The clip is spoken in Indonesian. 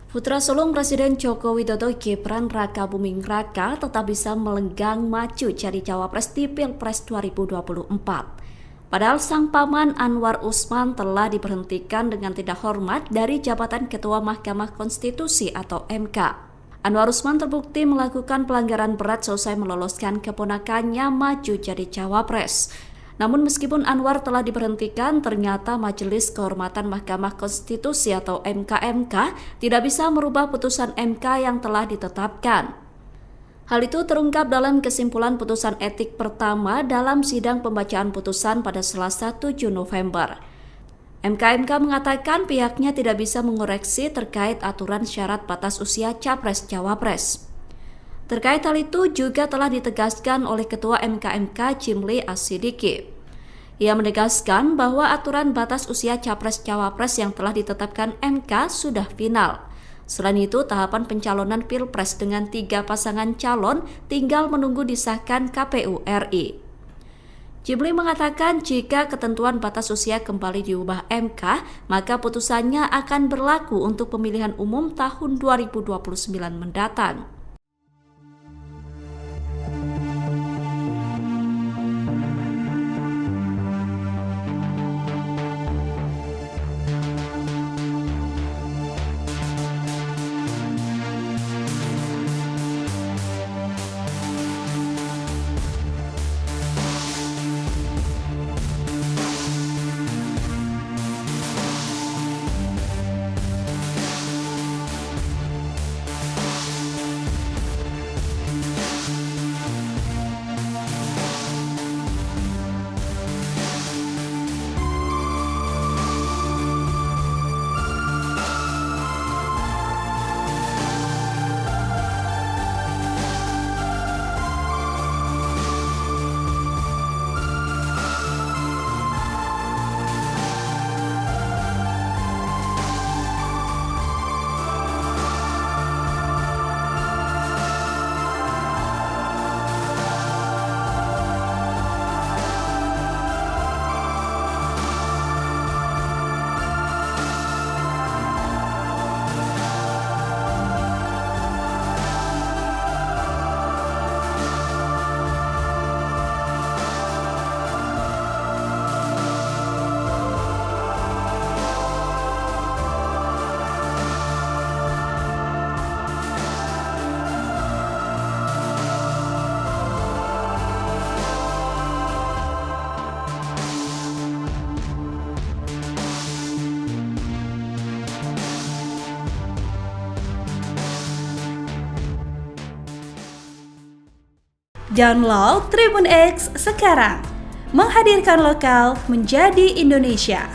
Putra sulung Presiden Joko Widodo Gibran Rakabuming Raka tetap bisa melenggang maju jadi cawapres di Pilpres 2024. Padahal sang paman Anwar Usman telah diberhentikan dengan tidak hormat dari jabatan Ketua Mahkamah Konstitusi atau MK. Anwar Usman terbukti melakukan pelanggaran berat selesai meloloskan keponakannya maju jadi cawapres. Namun meskipun Anwar telah diberhentikan, ternyata Majelis Kehormatan Mahkamah Konstitusi atau MKMK tidak bisa merubah putusan MK yang telah ditetapkan. Hal itu terungkap dalam kesimpulan putusan etik pertama dalam sidang pembacaan putusan pada Selasa 7 November. MKMK mengatakan pihaknya tidak bisa mengoreksi terkait aturan syarat batas usia Capres-Cawapres. Terkait hal itu juga telah ditegaskan oleh Ketua MKMK Jimli Asidiki. Ia menegaskan bahwa aturan batas usia Capres-Cawapres yang telah ditetapkan MK sudah final. Selain itu, tahapan pencalonan Pilpres dengan 3 pasangan calon tinggal menunggu disahkan KPU RI. Jimli mengatakan jika ketentuan batas usia kembali diubah MK, maka putusannya akan berlaku untuk pemilihan umum tahun 2029 mendatang. Download Tribun X sekarang, menghadirkan lokal menjadi Indonesia.